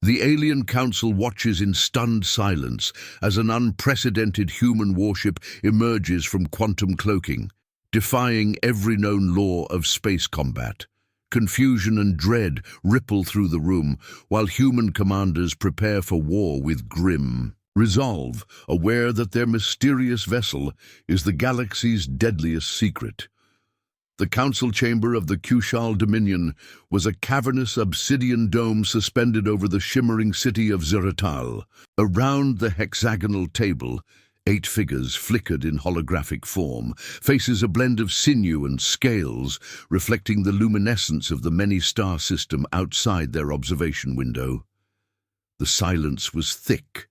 The alien council watches in stunned silence as an unprecedented human warship emerges from quantum cloaking, defying every known law of space combat. Confusion and dread ripple through the room, while human commanders prepare for war with grim resolve, aware that their mysterious vessel is the galaxy's deadliest secret. The council chamber of the Kushal Dominion was a cavernous obsidian dome suspended over the shimmering city of Zeratal. Around the hexagonal table, 8 figures flickered in holographic form, faces a blend of sinew and scales, reflecting the luminescence of the many-star system outside their observation window. The silence was thick.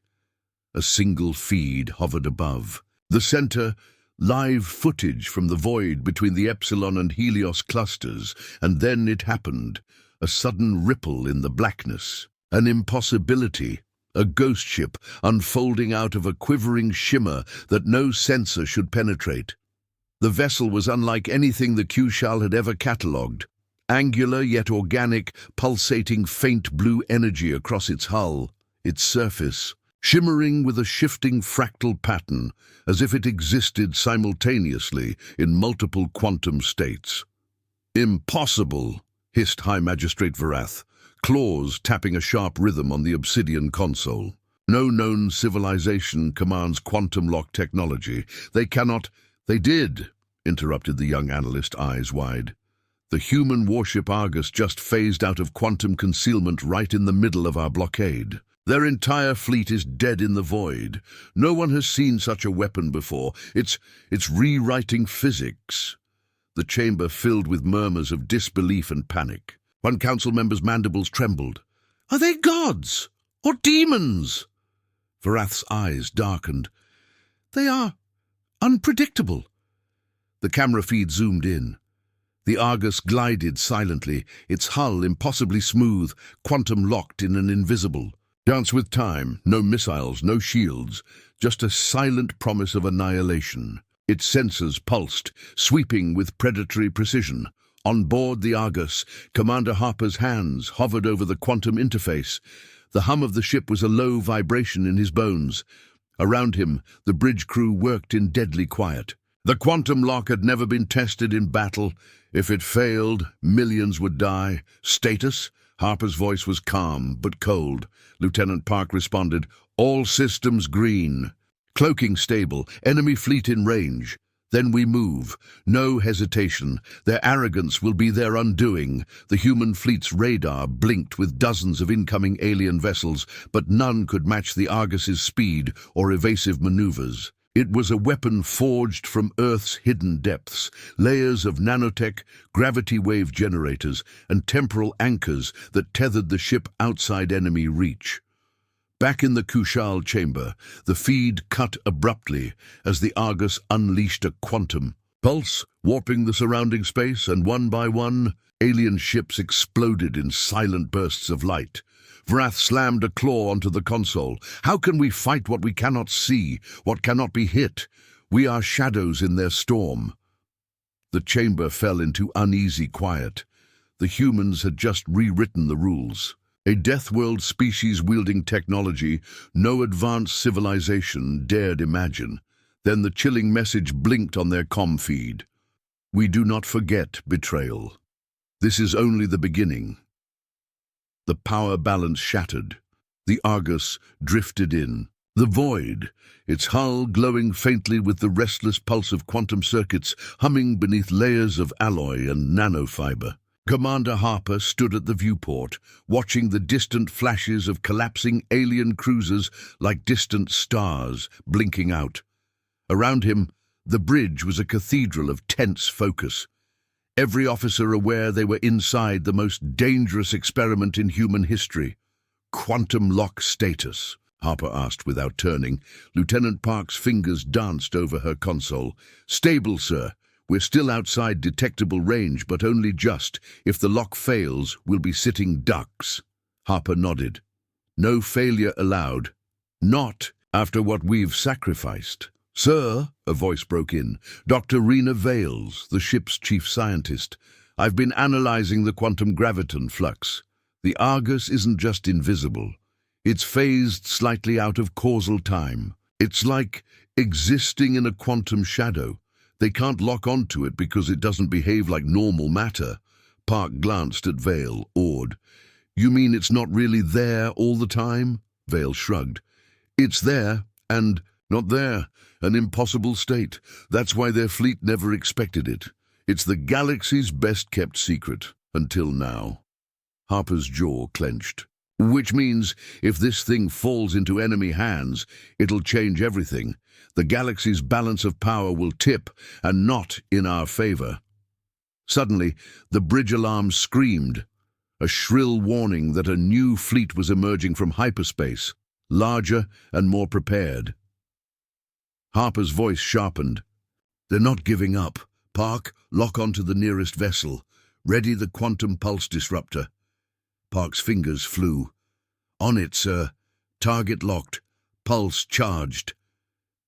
A single feed hovered above. The center, live footage from the void between the Epsilon and Helios clusters, and then it happened. A sudden ripple in the blackness. An impossibility. A ghost ship unfolding out of a quivering shimmer that no sensor should penetrate. The vessel was unlike anything the Kushal had ever catalogued. Angular yet organic, pulsating faint blue energy across its hull, its surface, shimmering with a shifting fractal pattern, as if it existed simultaneously in multiple quantum states. "Impossible," hissed High Magistrate Varath, claws tapping a sharp rhythm on the obsidian console. "No known civilization commands quantum lock technology. They cannot—" "They did," interrupted the young analyst, eyes wide. "The human warship Argus just phased out of quantum concealment right in the middle of our blockade. Their entire fleet is dead in the void. No one has seen such a weapon before. It's rewriting physics." The chamber filled with murmurs of disbelief and panic. One council member's mandibles trembled. "Are they gods? Or demons?" Varath's eyes darkened. "They are unpredictable." The camera feed zoomed in. The Argus glided silently, its hull impossibly smooth, quantum-locked in an invisible dance with time. No missiles, no shields, just a silent promise of annihilation. Its sensors pulsed, sweeping with predatory precision. On board the Argus, Commander Harper's hands hovered over the quantum interface. The hum of the ship was a low vibration in his bones. Around him, the bridge crew worked in deadly quiet. The quantum lock had never been tested in battle. If it failed, millions would die. Status? Harper's voice was calm, but cold. Lieutenant Park responded, "All systems green. Cloaking stable, enemy fleet in range. Then we move. No hesitation. Their arrogance will be their undoing." The human fleet's radar blinked with dozens of incoming alien vessels, but none could match the Argus's speed or evasive maneuvers. It was a weapon forged from Earth's hidden depths, layers of nanotech, gravity wave generators, and temporal anchors that tethered the ship outside enemy reach. Back in the Kushal chamber, the feed cut abruptly as the Argus unleashed a quantum pulse, warping the surrounding space, and one by one, alien ships exploded in silent bursts of light. Varath slammed a claw onto the console. "How can we fight what we cannot see, what cannot be hit? We are shadows in their storm." The chamber fell into uneasy quiet. The humans had just rewritten the rules. A Deathworld species-wielding technology no advanced civilization dared imagine. Then the chilling message blinked on their comm feed. "We do not forget betrayal. This is only the beginning." The power balance shattered. The Argus drifted in. The void, its hull glowing faintly with the restless pulse of quantum circuits humming beneath layers of alloy and nanofiber. Commander Harper stood at the viewport, watching the distant flashes of collapsing alien cruisers like distant stars blinking out. Around him, the bridge was a cathedral of tense focus. Every officer aware they were inside the most dangerous experiment in human history. "Quantum lock status?" Harper asked without turning. Lieutenant Park's fingers danced over her console. "Stable, sir. We're still outside detectable range, but only just. If the lock fails, we'll be sitting ducks." Harper nodded. "No failure allowed. Not after what we've sacrificed." "Sir," a voice broke in, "Dr. Rena Vales, the ship's chief scientist. I've been analyzing the quantum graviton flux. The Argus isn't just invisible. It's phased slightly out of causal time. It's like existing in a quantum shadow. They can't lock onto it because it doesn't behave like normal matter. Park glanced at Vale, awed. You mean it's not really there all the time? Vale shrugged. It's there, and not there. An impossible state. That's why their fleet never expected it. It's the galaxy's best-kept secret, until now. Harper's jaw clenched. Which means, if this thing falls into enemy hands, it'll change everything. The galaxy's balance of power will tip, and not in our favor. Suddenly, the bridge alarm screamed, a shrill warning that a new fleet was emerging from hyperspace, larger and more prepared. Harper's voice sharpened. They're not giving up. Park, lock onto the nearest vessel. Ready the quantum pulse disruptor. Park's fingers flew. On it, sir. Target locked. Pulse charged.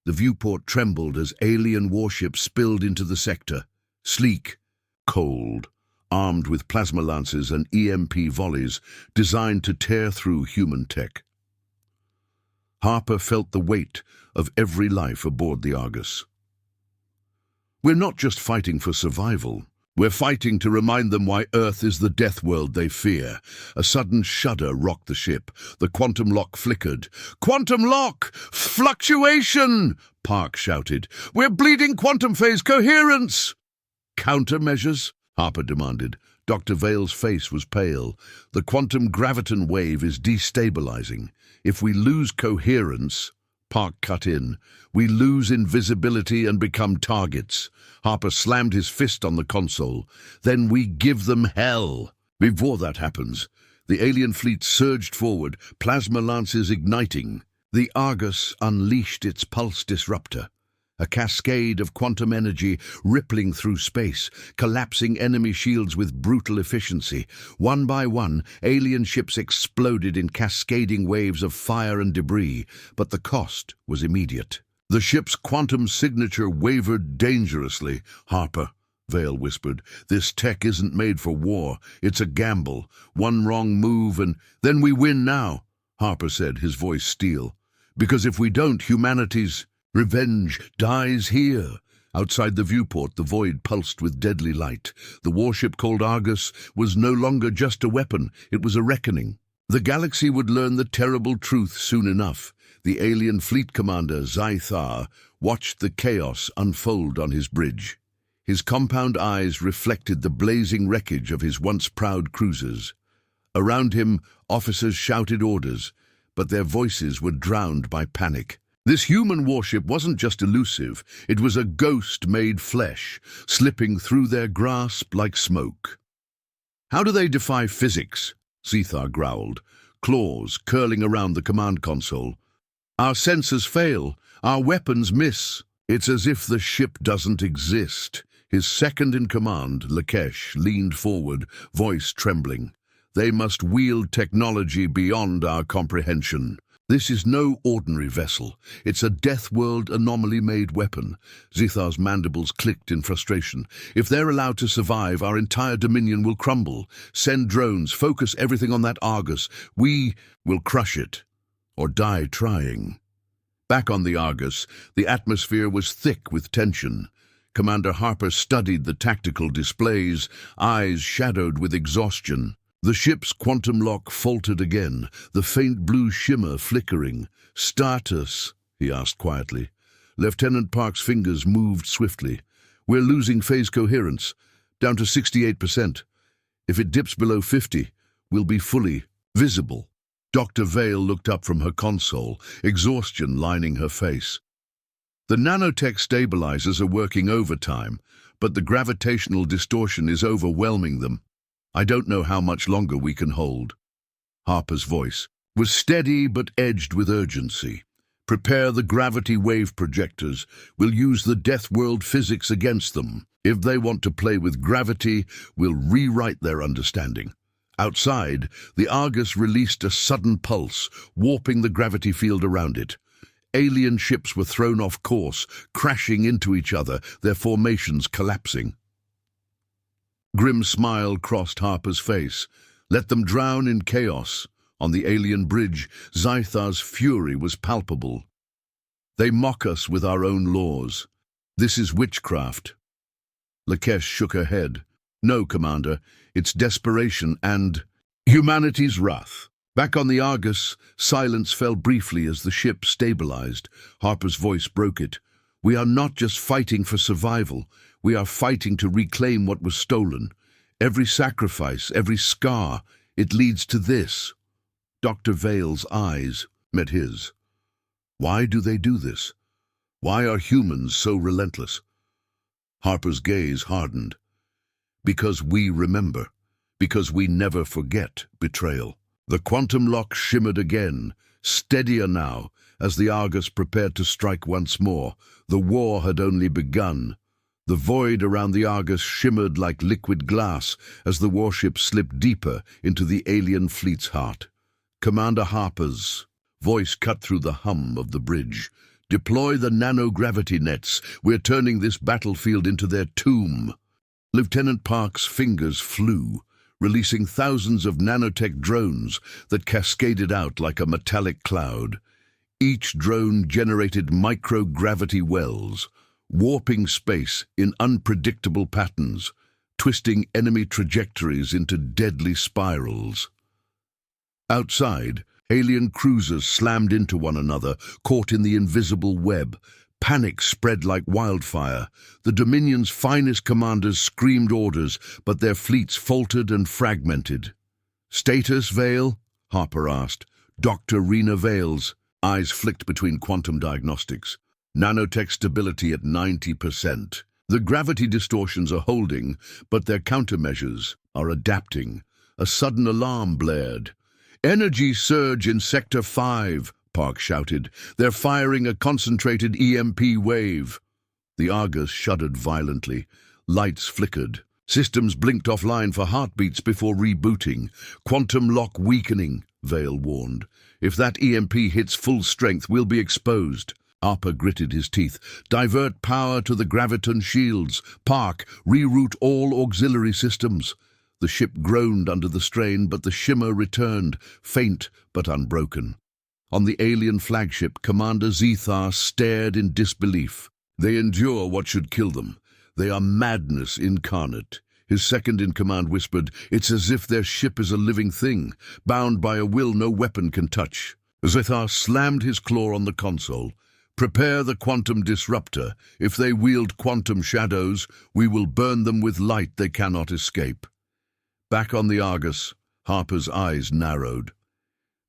The viewport trembled as alien warships spilled into the sector. Sleek, cold, armed with plasma lances and EMP volleys designed to tear through human tech. Harper felt the weight of every life aboard the Argus. We're not just fighting for survival. We're fighting to remind them why Earth is the death world they fear. A sudden shudder rocked the ship. The quantum lock flickered. Quantum lock! Fluctuation! Park shouted. We're bleeding quantum phase coherence! Countermeasures? Harper demanded. Dr. Vale's face was pale. The quantum graviton wave is destabilizing. If we lose coherence, Park cut in, we lose invisibility and become targets. Harper slammed his fist on the console. Then we give them hell. Before that happens, the alien fleet surged forward, plasma lances igniting. The Argus unleashed its pulse disruptor. A cascade of quantum energy rippling through space, collapsing enemy shields with brutal efficiency. One by one, alien ships exploded in cascading waves of fire and debris, but the cost was immediate. The ship's quantum signature wavered dangerously. Harper, Vale whispered, this tech isn't made for war. It's a gamble. One wrong move and then we win now, Harper said, his voice steel. Because if we don't, humanity's revenge dies here. Outside the viewport, the void pulsed with deadly light. The warship called Argus was no longer just a weapon, it was a reckoning. The galaxy would learn the terrible truth soon enough. The alien fleet commander, Sci-Fi, watched the chaos unfold on his bridge. His compound eyes reflected the blazing wreckage of his once proud cruisers. Around him, officers shouted orders, but their voices were drowned by panic. This human warship wasn't just elusive, it was a ghost made flesh, slipping through their grasp like smoke. How do they defy physics? Sethar growled, claws curling around the command console. Our sensors fail, our weapons miss. It's as if the ship doesn't exist. His second-in-command, Lakesh, leaned forward, voice trembling. They must wield technology beyond our comprehension. This is no ordinary vessel. It's a Deathworld anomaly-made weapon. Zethar's mandibles clicked in frustration. If they're allowed to survive, our entire dominion will crumble. Send drones, focus everything on that Argus. We will crush it, or die trying. Back on the Argus, the atmosphere was thick with tension. Commander Harper studied the tactical displays, eyes shadowed with exhaustion. The ship's quantum lock faltered again, the faint blue shimmer flickering. Status, he asked quietly. Lieutenant Park's fingers moved swiftly. We're losing phase coherence, down to 68%. If it dips below 50, we'll be fully visible. Dr. Vale looked up from her console, exhaustion lining her face. The nanotech stabilizers are working overtime, but the gravitational distortion is overwhelming them. I don't know how much longer we can hold. Harper's voice was steady but edged with urgency. Prepare the gravity wave projectors. We'll use the Deathworld physics against them. If they want to play with gravity, we'll rewrite their understanding. Outside, the Argus released a sudden pulse, warping the gravity field around it. Alien ships were thrown off course, crashing into each other, their formations collapsing. Grim smile crossed Harper's face. Let them drown in chaos. On the alien bridge, Zythar's fury was palpable. They mock us with our own laws. This is witchcraft. Lakesh shook her head. No, Commander, it's desperation and humanity's wrath. Back on the Argus, silence fell briefly as the ship stabilized. Harper's voice broke it. We are not just fighting for survival. We are fighting to reclaim what was stolen. Every sacrifice, every scar, it leads to this. Dr. Vale's eyes met his. Why do they do this? Why are humans so relentless? Harper's gaze hardened. Because we remember. Because we never forget betrayal. The quantum lock shimmered again, steadier now, as the Argus prepared to strike once more. The war had only begun. The void around the Argus shimmered like liquid glass as the warship slipped deeper into the alien fleet's heart. Commander Harper's voice cut through the hum of the bridge. Deploy the nanogravity nets. We're turning this battlefield into their tomb. Lieutenant Park's fingers flew, releasing thousands of nanotech drones that cascaded out like a metallic cloud. Each drone generated microgravity wells, warping space in unpredictable patterns, twisting enemy trajectories into deadly spirals. Outside, alien cruisers slammed into one another, caught in the invisible web. Panic spread like wildfire. The Dominion's finest commanders screamed orders, but their fleets faltered and fragmented. "Status, Vale?" Harper asked. Dr. Rena Vale's eyes flicked between quantum diagnostics. Nanotech stability at 90%. The gravity distortions are holding, but their countermeasures are adapting. A sudden alarm blared. "Energy surge in Sector 5, Park shouted. "They're firing a concentrated EMP wave." The Argus shuddered violently. Lights flickered. Systems blinked offline for heartbeats before rebooting. "Quantum lock weakening," Vale warned. "If that EMP hits full strength, we'll be exposed." Harper gritted his teeth. "Divert power to the graviton shields. Park, reroute all auxiliary systems." The ship groaned under the strain, but the shimmer returned, faint but unbroken. On the alien flagship, Commander Zythar stared in disbelief. They endure what should kill them. They are madness incarnate. His second-in-command whispered, "It's as if their ship is a living thing, bound by a will no weapon can touch." Zythar slammed his claw on the console. "Prepare the quantum disruptor. If they wield quantum shadows, we will burn them with light they cannot escape." Back on the Argus, Harper's eyes narrowed.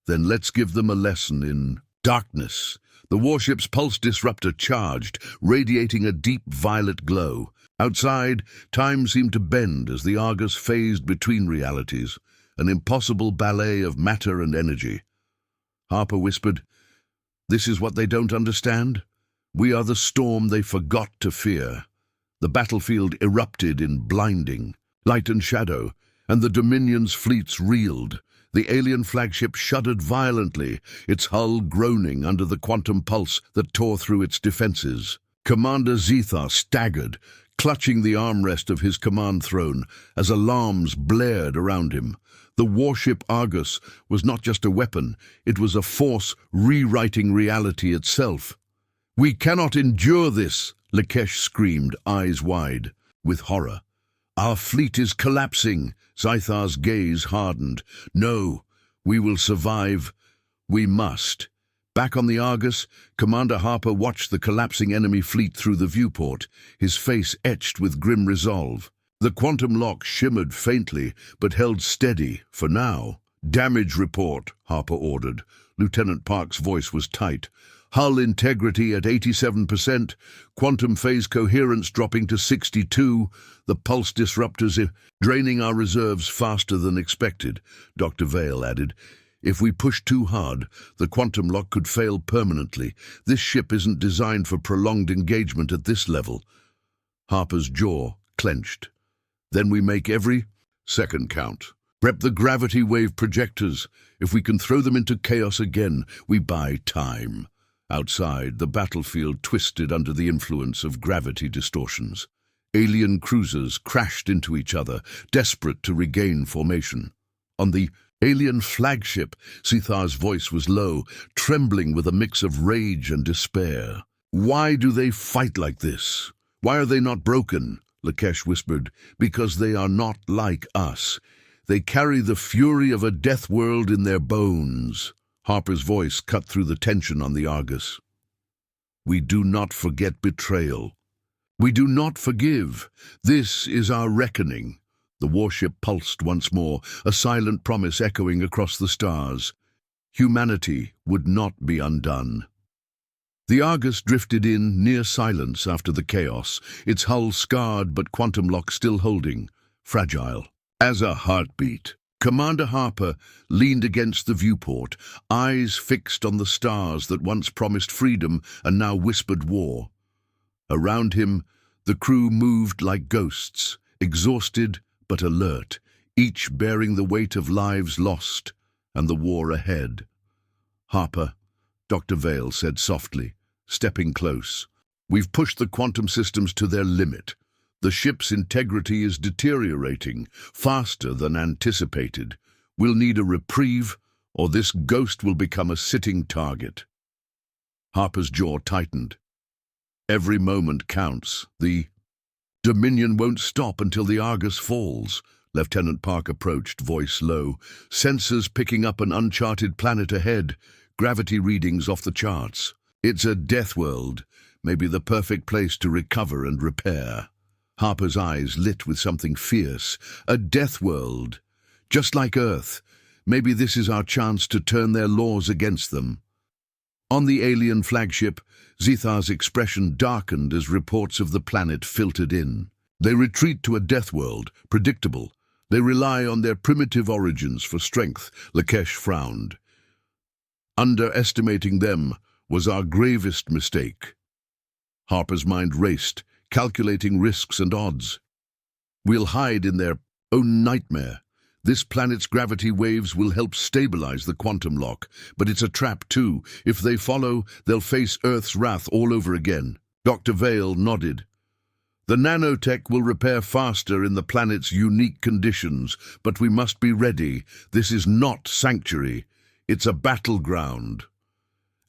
"Then let's give them a lesson in darkness." The warship's pulse disruptor charged, radiating a deep violet glow. Outside, time seemed to bend as the Argus phased between realities, an impossible ballet of matter and energy. Harper whispered, "This is what they don't understand. We are the storm they forgot to fear." The battlefield erupted in blinding light and shadow, and the Dominion's fleets reeled. The alien flagship shuddered violently, its hull groaning under the quantum pulse that tore through its defenses. Commander Zythar staggered, clutching the armrest of his command throne as alarms blared around him. The warship Argus was not just a weapon, it was a force rewriting reality itself. "We cannot endure this," Lakesh screamed, eyes wide with horror. "Our fleet is collapsing." Zythar's gaze hardened. "No, we will survive. We must." Back on the Argus, Commander Harper watched the collapsing enemy fleet through the viewport, his face etched with grim resolve. The quantum lock shimmered faintly, but held steady for now. "Damage report," Harper ordered. Lieutenant Park's voice was tight. "Hull integrity at 87%, quantum phase coherence dropping to 62, the pulse disruptors draining our reserves faster than expected," Dr. Vale added. "If we push too hard, the quantum lock could fail permanently. This ship isn't designed for prolonged engagement at this level." Harper's jaw clenched. "Then we make every second count. Prep the gravity wave projectors. If we can throw them into chaos again, we buy time." Outside, the battlefield twisted under the influence of gravity distortions. Alien cruisers crashed into each other, desperate to regain formation. On the alien flagship, Sithar's voice was low, trembling with a mix of rage and despair. "Why do they fight like this? Why are they not broken?" Lakesh whispered. "Because they are not like us. They carry the fury of a death world in their bones." Harper's voice cut through the tension on the Argus. "We do not forget betrayal. We do not forgive. This is our reckoning." The warship pulsed once more, a silent promise echoing across the stars. Humanity would not be undone. The Argus drifted in near silence after the chaos, its hull scarred but quantum lock still holding, fragile as a heartbeat. Commander Harper leaned against the viewport, eyes fixed on the stars that once promised freedom and now whispered war. Around him, the crew moved like ghosts, exhausted but alert, each bearing the weight of lives lost and the war ahead. "Harper," Dr. Vale said softly, stepping close, "we've pushed the quantum systems to their limit. The ship's integrity is deteriorating faster than anticipated. We'll need a reprieve, or this ghost will become a sitting target." Harper's jaw tightened. Every moment counts. The Dominion won't stop until the Argus falls. Lieutenant Park approached, voice low, sensors picking up an uncharted planet ahead, gravity readings off the charts. "It's a death world, maybe the perfect place to recover and repair." Harper's eyes lit with something fierce. "A death world, just like Earth. Maybe this is our chance to turn their laws against them." On the alien flagship, Zithar's expression darkened as reports of the planet filtered in. "They retreat to a death world, predictable. They rely on their primitive origins for strength." Lakesh frowned. "Underestimating them was our gravest mistake." Harper's mind raced, calculating risks and odds. "We'll hide in their own nightmare. This planet's gravity waves will help stabilize the quantum lock, but it's a trap too. If they follow, they'll face Earth's wrath all over again." Dr. Vale nodded. "The nanotech will repair faster in the planet's unique conditions, but we must be ready. This is not sanctuary. It's a battleground."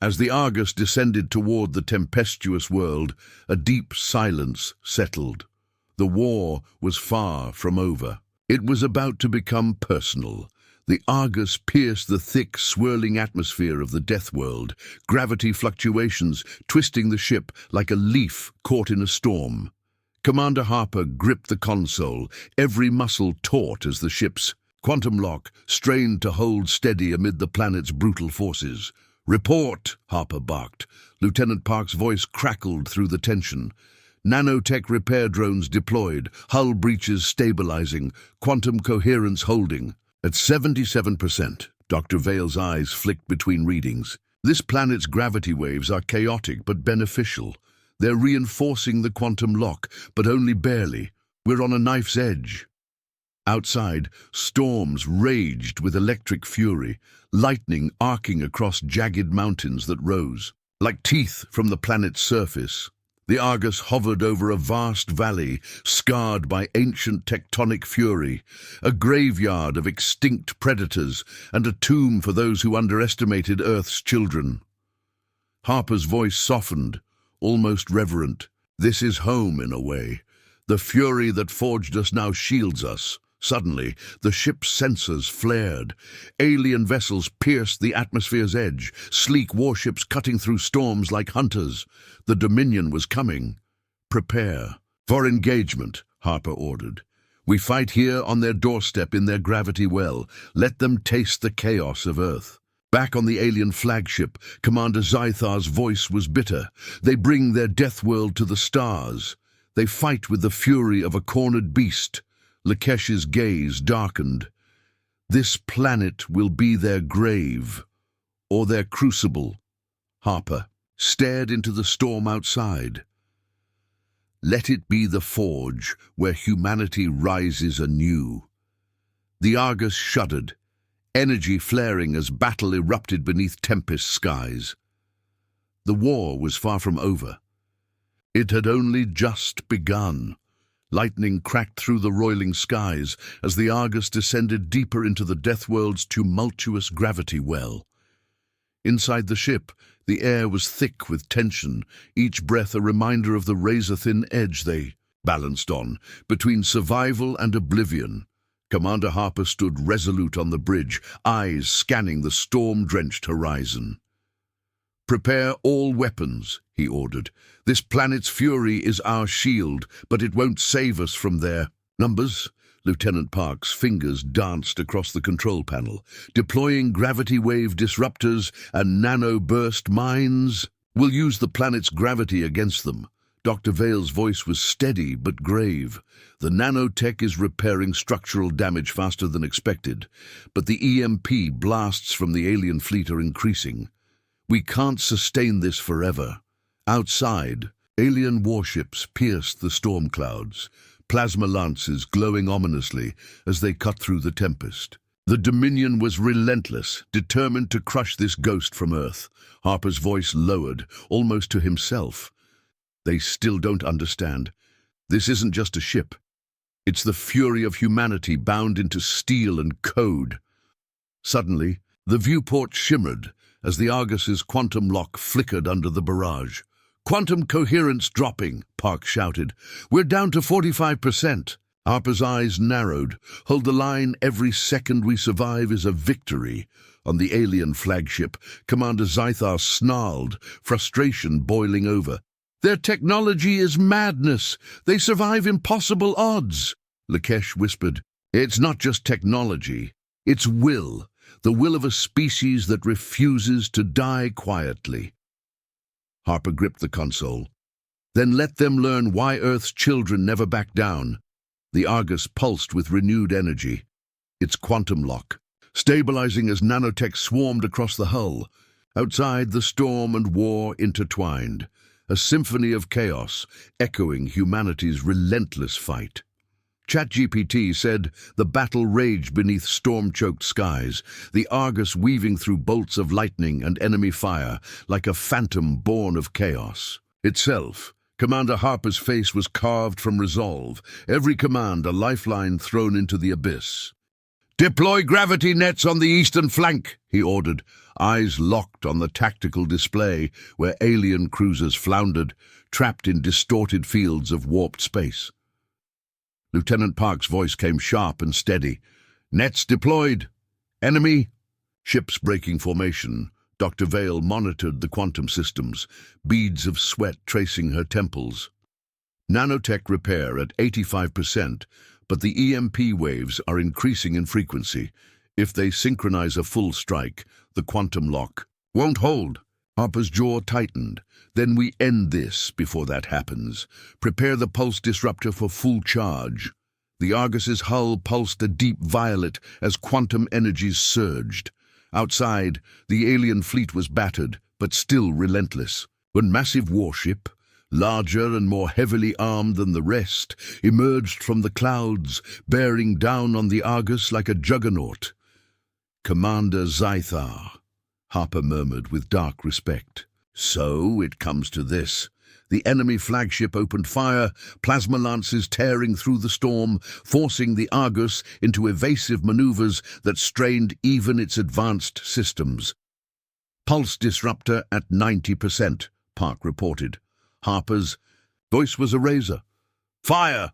As the Argus descended toward the tempestuous world, a deep silence settled. The war was far from over. It was about to become personal. The Argus pierced the thick, swirling atmosphere of the death world, gravity fluctuations twisting the ship like a leaf caught in a storm. Commander Harper gripped the console, every muscle taut as the ship's quantum lock strained to hold steady amid the planet's brutal forces. "Report," Harper barked. Lieutenant Park's voice crackled through the tension. "Nanotech repair drones deployed, hull breaches stabilizing, quantum coherence holding." At 77%, Dr. Vale's eyes flicked between readings. "This planet's gravity waves are chaotic but beneficial. They're reinforcing the quantum lock, but only barely. We're on a knife's edge." Outside, storms raged with electric fury, lightning arcing across jagged mountains that rose like teeth from the planet's surface. The Argus hovered over a vast valley, scarred by ancient tectonic fury, a graveyard of extinct predators and a tomb for those who underestimated Earth's children. Harper's voice softened, almost reverent. "This is home in a way. The fury that forged us now shields us." Suddenly, the ship's sensors flared. Alien vessels pierced the atmosphere's edge, sleek warships cutting through storms like hunters. The Dominion was coming. "Prepare for engagement," Harper ordered. "We fight here on their doorstep in their gravity well. Let them taste the chaos of Earth." Back on the alien flagship, Commander Zythar's voice was bitter. "They bring their death world to the stars. They fight with the fury of a cornered beast." Lakesh's gaze darkened. "This planet will be their grave, or their crucible." Harper stared into the storm outside. "Let it be the forge where humanity rises anew." The Argus shuddered, energy flaring as battle erupted beneath tempest skies. The war was far from over. It had only just begun. Lightning cracked through the roiling skies as the Argus descended deeper into the Deathworld's tumultuous gravity well. Inside the ship, the air was thick with tension, each breath a reminder of the razor-thin edge they balanced on, between survival and oblivion. Commander Harper stood resolute on the bridge, eyes scanning the storm-drenched horizon. "Prepare all weapons," he ordered. "This planet's fury is our shield, but it won't save us from their numbers." Lieutenant Park's fingers danced across the control panel, deploying gravity wave disruptors and nano-burst mines. "We'll use the planet's gravity against them." Dr. Vale's voice was steady but grave. "The nanotech is repairing structural damage faster than expected, but the EMP blasts from the alien fleet are increasing. We can't sustain this forever." Outside, alien warships pierced the storm clouds, plasma lances glowing ominously as they cut through the tempest. The Dominion was relentless, determined to crush this ghost from Earth. Harper's voice lowered, almost to himself. "They still don't understand. This isn't just a ship. It's the fury of humanity bound into steel and code." Suddenly, the viewport shimmered as the Argus's quantum lock flickered under the barrage. "Quantum coherence dropping," Park shouted. "We're down to 45%. Harper's eyes narrowed. "Hold the line. Every second we survive is a victory." On the alien flagship, Commander Zythar snarled, frustration boiling over. "Their technology is madness. They survive impossible odds." Lakesh whispered, "It's not just technology. It's will. The will of a species that refuses to die quietly." Harper gripped the console. "Then let them learn why Earth's children never back down." The Argus pulsed with renewed energy. Its quantum lock, stabilizing as nanotech swarmed across the hull. Outside, the storm and war intertwined, a symphony of chaos echoing humanity's relentless fight. ChatGPT said the battle raged beneath storm-choked skies, the Argus weaving through bolts of lightning and enemy fire like a phantom born of chaos. Itself, Commander Harper's face was carved from resolve, every command a lifeline thrown into the abyss. "Deploy gravity nets on the eastern flank," he ordered, eyes locked on the tactical display where alien cruisers floundered, trapped in distorted fields of warped space. Lieutenant Park's voice came sharp and steady. "Nets deployed. Enemy." Ships breaking formation. Dr. Vale monitored the quantum systems, beads of sweat tracing her temples. "Nanotech repair at 85%, but the EMP waves are increasing in frequency. If they synchronize a full strike, the quantum lock won't hold." Harper's jaw tightened. "Then we end this before that happens. Prepare the pulse disruptor for full charge." The Argus's hull pulsed a deep violet as quantum energies surged. Outside, the alien fleet was battered, but still relentless. When massive warship, larger and more heavily armed than the rest, emerged from the clouds, bearing down on the Argus like a juggernaut. "Commander Zythar," Harper murmured with dark respect. "So it comes to this." The enemy flagship opened fire, plasma lances tearing through the storm, forcing the Argus into evasive maneuvers that strained even its advanced systems. "Pulse disruptor at 90%, Park reported. Harper's voice was a razor. "Fire!"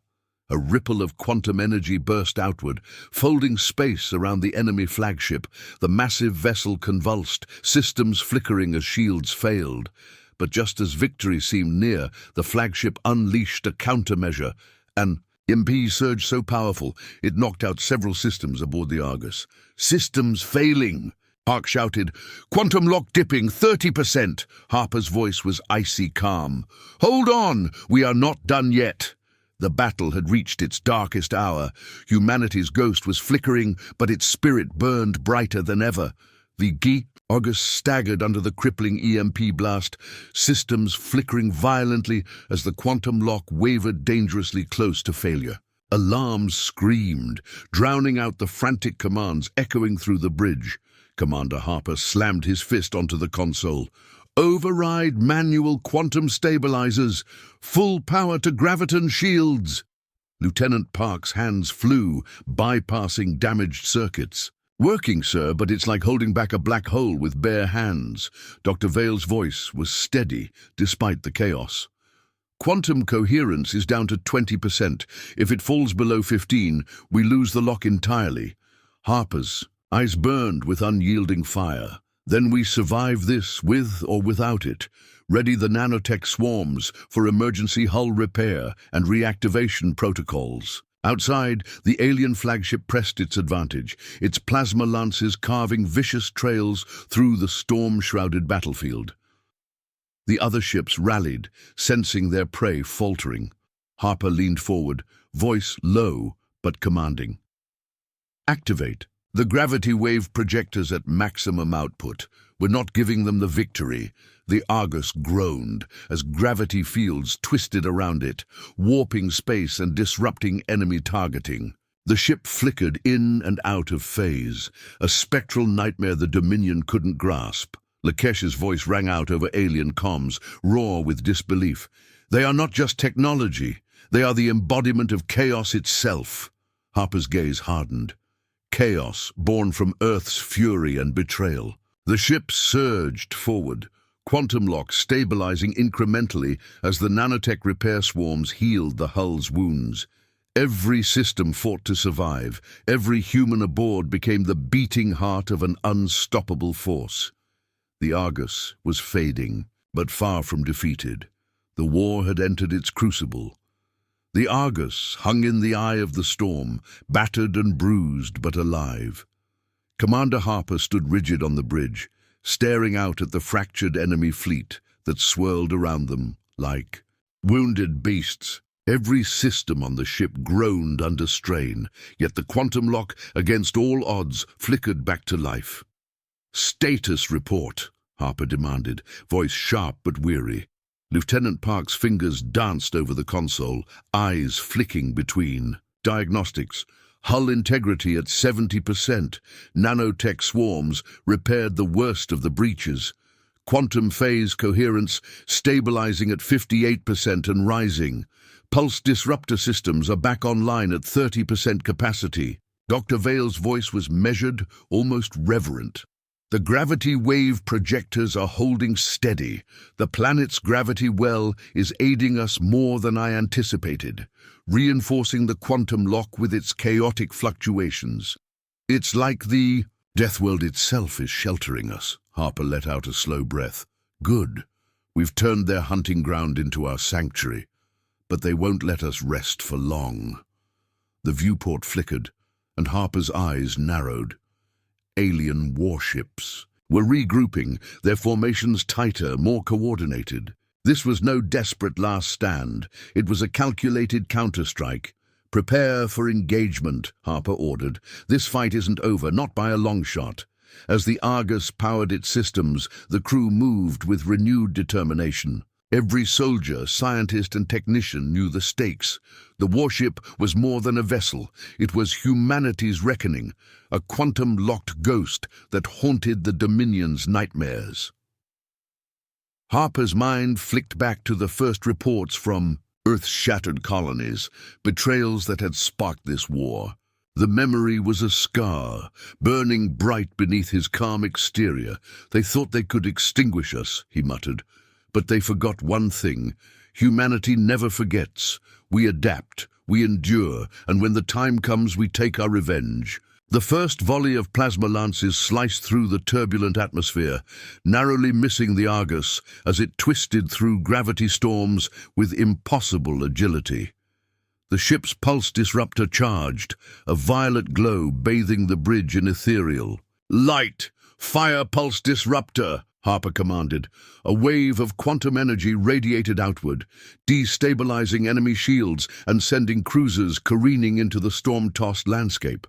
A ripple of quantum energy burst outward, folding space around the enemy flagship. The massive vessel convulsed, systems flickering as shields failed. But just as victory seemed near, the flagship unleashed a countermeasure. An EMP surge so powerful, it knocked out several systems aboard the Argus. "Systems failing!" Park shouted. "Quantum lock dipping, 30%. Harper's voice was icy calm. "Hold on! We are not done yet." The battle had reached its darkest hour. Humanity's ghost was flickering, but its spirit burned brighter than ever. The Argus staggered under the crippling EMP blast, systems flickering violently as the quantum lock wavered dangerously close to failure. Alarms screamed, drowning out the frantic commands echoing through the bridge. Commander Harper slammed his fist onto the console. "Override manual quantum stabilizers. Full power to graviton shields." Lieutenant Park's hands flew, bypassing damaged circuits. "Working, sir, but it's like holding back a black hole with bare hands." Dr. Vale's voice was steady, despite the chaos. "Quantum coherence is down to 20%. If it falls below 15, we lose the lock entirely." Harper's eyes burned with unyielding fire. "Then we survive this, with or without it. Ready the nanotech swarms for emergency hull repair and reactivation protocols." Outside, the alien flagship pressed its advantage, its plasma lances carving vicious trails through the storm-shrouded battlefield. The other ships rallied, sensing their prey faltering. Harper leaned forward, voice low but commanding. "Activate. The gravity wave projectors at maximum output. We're not giving them the victory." The Argus groaned as gravity fields twisted around it, warping space and disrupting enemy targeting. The ship flickered in and out of phase, a spectral nightmare the Dominion couldn't grasp. Lakesh's voice rang out over alien comms, raw with disbelief. "They are not just technology. They are the embodiment of chaos itself." Harper's gaze hardened. Chaos born from Earth's fury and betrayal. The ship surged forward, quantum lock stabilizing incrementally as the nanotech repair swarms healed the hull's wounds. Every system fought to survive. Every human aboard became the beating heart of an unstoppable force. The Argus was fading, but far from defeated. The war had entered its crucible. The Argus hung in the eye of the storm, battered and bruised but alive. Commander Harper stood rigid on the bridge, staring out at the fractured enemy fleet that swirled around them like wounded beasts. Every system on the ship groaned under strain, yet the quantum lock, against all odds, flickered back to life. "Status report," Harper demanded, voice sharp but weary. Lieutenant Park's fingers danced over the console, eyes flicking between. "Diagnostics. Hull integrity at 70%. Nanotech swarms repaired the worst of the breaches. Quantum phase coherence stabilizing at 58% and rising. Pulse disruptor systems are back online at 30% capacity." Dr. Vale's voice was measured, almost reverent. "The gravity wave projectors are holding steady. The planet's gravity well is aiding us more than I anticipated, reinforcing the quantum lock with its chaotic fluctuations. It's like the Deathworld itself is sheltering us." Harper let out a slow breath. "Good. We've turned their hunting ground into our sanctuary, but they won't let us rest for long." The viewport flickered, and Harper's eyes narrowed. Alien warships were regrouping, their formations tighter, more coordinated. This was no desperate last stand. It was a calculated counterstrike. "Prepare for engagement," Harper ordered. "This fight isn't over, not by a long shot." As the Argus powered its systems, the crew moved with renewed determination. Every soldier, scientist, and technician knew the stakes. The warship was more than a vessel. It was humanity's reckoning, a quantum-locked ghost that haunted the Dominion's nightmares. Harper's mind flicked back to the first reports from Earth's shattered colonies, betrayals that had sparked this war. The memory was a scar, burning bright beneath his calm exterior. "They thought they could extinguish us," he muttered. "But they forgot one thing. Humanity never forgets. We adapt, we endure, and when the time comes, we take our revenge." The first volley of plasma lances sliced through the turbulent atmosphere, narrowly missing the Argus as it twisted through gravity storms with impossible agility. The ship's pulse disruptor charged, a violet glow bathing the bridge in ethereal. "Light! Fire pulse disruptor!" Harper commanded. A wave of quantum energy radiated outward, destabilizing enemy shields and sending cruisers careening into the storm-tossed landscape.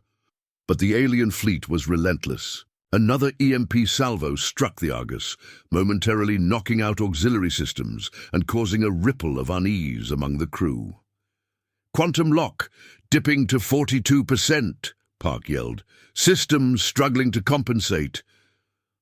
But the alien fleet was relentless. Another EMP salvo struck the Argus, momentarily knocking out auxiliary systems and causing a ripple of unease among the crew. "Quantum lock, dipping to 42%, Park yelled. "Systems struggling to compensate."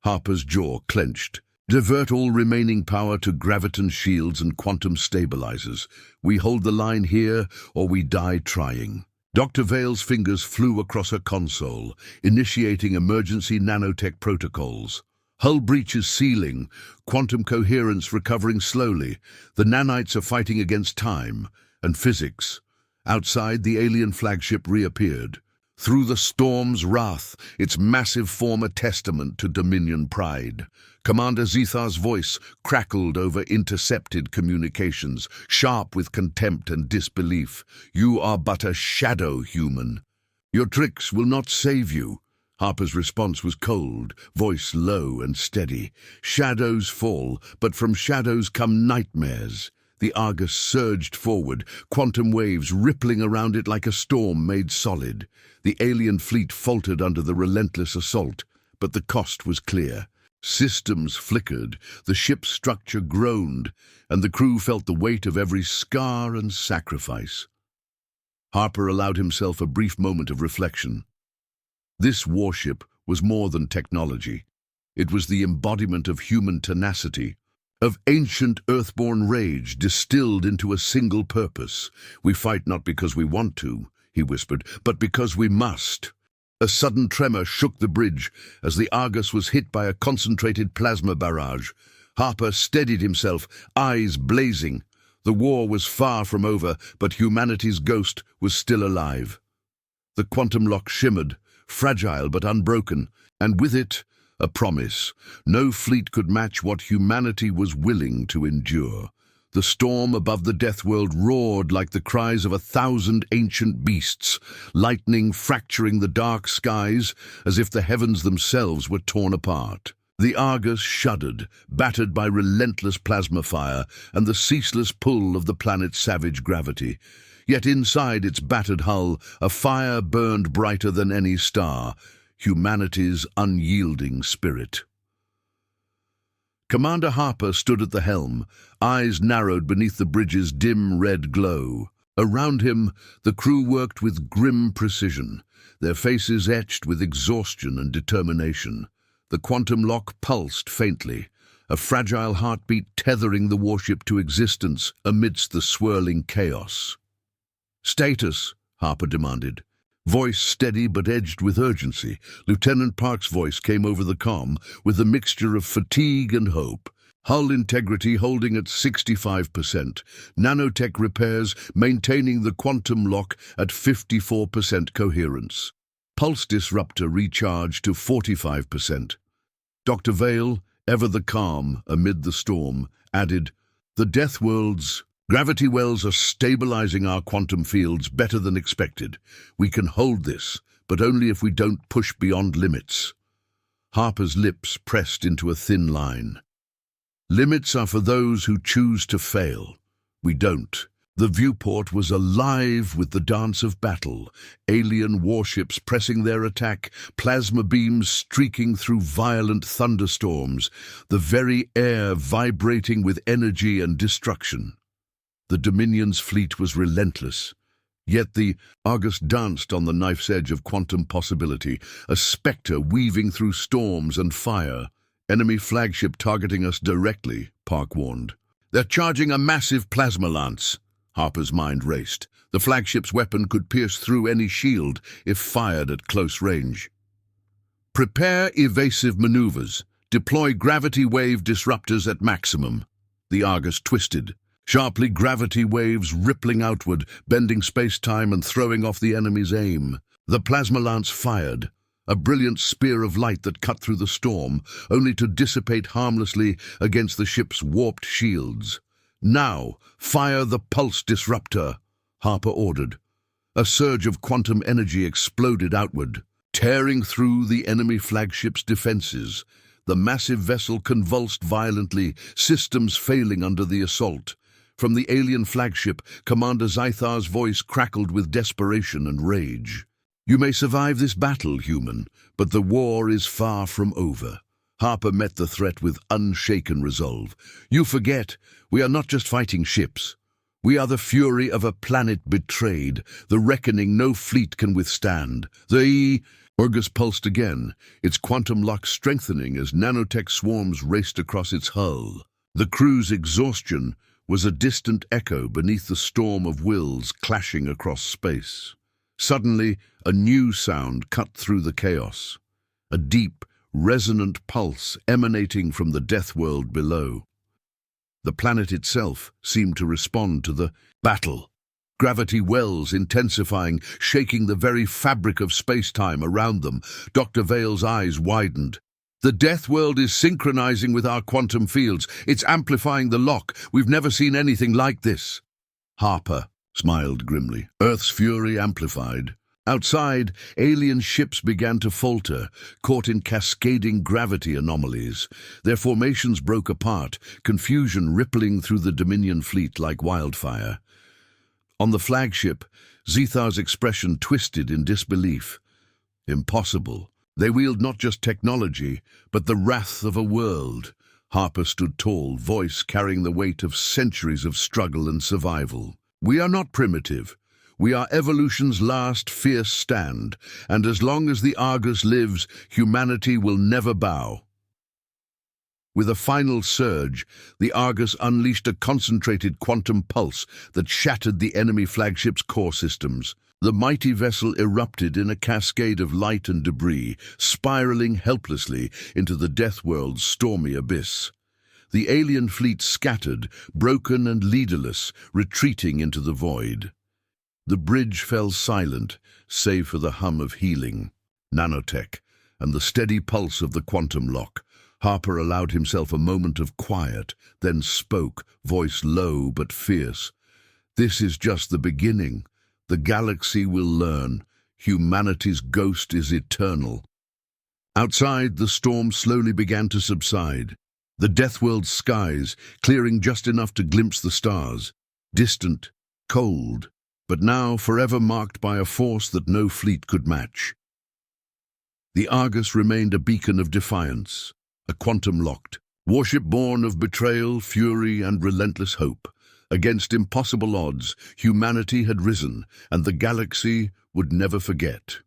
Harper's jaw clenched. Divert all remaining power to graviton shields and quantum stabilizers. We hold the line here, or we die trying. Dr. Vale's fingers flew across her console, initiating emergency nanotech protocols. Hull breaches sealing, quantum coherence recovering slowly. The nanites are fighting against time and physics. Outside, the alien flagship reappeared. Through the storm's wrath, its massive form a testament to Dominion pride. Commander Zethar's voice crackled over intercepted communications, sharp with contempt and disbelief. "You are but a shadow human. Your tricks will not save you." Harper's response was cold, voice low and steady. "Shadows fall, but from shadows come nightmares." The Argus surged forward, quantum waves rippling around it like a storm made solid. The alien fleet faltered under the relentless assault, but the cost was clear. Systems flickered, the ship's structure groaned, and the crew felt the weight of every scar and sacrifice. Harper allowed himself a brief moment of reflection. This warship was more than technology. It was the embodiment of human tenacity, of ancient earthborn rage distilled into a single purpose. "We fight not because we want to," he whispered, "but because we must." A sudden tremor shook the bridge as the Argus was hit by a concentrated plasma barrage. Harper steadied himself, eyes blazing. The war was far from over, but humanity's ghost was still alive. The quantum lock shimmered, fragile but unbroken, and with it, a promise. No fleet could match what humanity was willing to endure. The storm above the Deathworld roared like the cries of 1,000 ancient beasts, lightning fracturing the dark skies as if the heavens themselves were torn apart. The Argus shuddered, battered by relentless plasma fire and the ceaseless pull of the planet's savage gravity. Yet inside its battered hull, a fire burned brighter than any star, humanity's unyielding spirit. Commander Harper stood at the helm, eyes narrowed beneath the bridge's dim red glow. Around him, the crew worked with grim precision, their faces etched with exhaustion and determination. The quantum lock pulsed faintly, a fragile heartbeat tethering the warship to existence amidst the swirling chaos. "Status," Harper demanded. Voice steady but edged with urgency, Lieutenant Park's voice came over the comm with a mixture of fatigue and hope. "Hull integrity holding at 65%. Nanotech repairs maintaining the quantum lock at 54% coherence. Pulse disruptor recharge to 45%. Dr. Vale, ever the calm amid the storm, added, "The Deathworld's gravity wells are stabilizing our quantum fields better than expected. We can hold this, but only if we don't push beyond limits." Harper's lips pressed into a thin line. "Limits are for those who choose to fail. We don't." The viewport was alive with the dance of battle, alien warships pressing their attack, plasma beams streaking through violent thunderstorms, the very air vibrating with energy and destruction. The Dominion's fleet was relentless, yet the Argus danced on the knife's edge of quantum possibility, a spectre weaving through storms and fire. "Enemy flagship targeting us directly," Park warned. "They're charging a massive plasma lance." Harper's mind raced. The flagship's weapon could pierce through any shield if fired at close range. "Prepare evasive maneuvers. Deploy gravity wave disruptors at maximum." The Argus twisted. Sharply, gravity waves rippling outward, bending space-time and throwing off the enemy's aim. The plasma lance fired, a brilliant spear of light that cut through the storm, only to dissipate harmlessly against the ship's warped shields. "Now, fire the pulse disruptor," Harper ordered. A surge of quantum energy exploded outward, tearing through the enemy flagship's defenses. The massive vessel convulsed violently, systems failing under the assault. From the alien flagship, Commander Zethar's voice crackled with desperation and rage. "You may survive this battle, human, but the war is far from over." Harper met the threat with unshaken resolve. "You forget, we are not just fighting ships. We are the fury of a planet betrayed, the reckoning no fleet can withstand. Argus pulsed again, its quantum lock strengthening as nanotech swarms raced across its hull. The crew's exhaustion was a distant echo beneath the storm of wills clashing across space. Suddenly, a new sound cut through the chaos, a deep, resonant pulse emanating from the Deathworld below. The planet itself seemed to respond to the battle. Gravity wells intensifying, shaking the very fabric of space-time around them. Dr. Vale's eyes widened. The Deathworld is synchronizing with our quantum fields. It's amplifying the lock. We've never seen anything like this. Harper smiled grimly. Earth's fury amplified. Outside, alien ships began to falter, caught in cascading gravity anomalies. Their formations broke apart, confusion rippling through the Dominion fleet like wildfire. On the flagship, Zethar's expression twisted in disbelief. Impossible. They wield not just technology, but the wrath of a world. Harper stood tall, voice carrying the weight of centuries of struggle and survival. We are not primitive. We are evolution's last fierce stand, and as long as the Argus lives, humanity will never bow. With a final surge, the Argus unleashed a concentrated quantum pulse that shattered the enemy flagship's core systems. The mighty vessel erupted in a cascade of light and debris, spiraling helplessly into the Deathworld's stormy abyss. The alien fleet scattered, broken and leaderless, retreating into the void. The bridge fell silent, save for the hum of healing, nanotech, and the steady pulse of the quantum lock. Harper allowed himself a moment of quiet, then spoke, voice low but fierce. This is just the beginning. The galaxy will learn. Humanity's ghost is eternal. Outside, the storm slowly began to subside. The Deathworld's skies, clearing just enough to glimpse the stars. Distant, cold, but now forever marked by a force that no fleet could match. The Argus remained a beacon of defiance, a quantum-locked warship born of betrayal, fury, and relentless hope. Against impossible odds, humanity had risen, and the galaxy would never forget.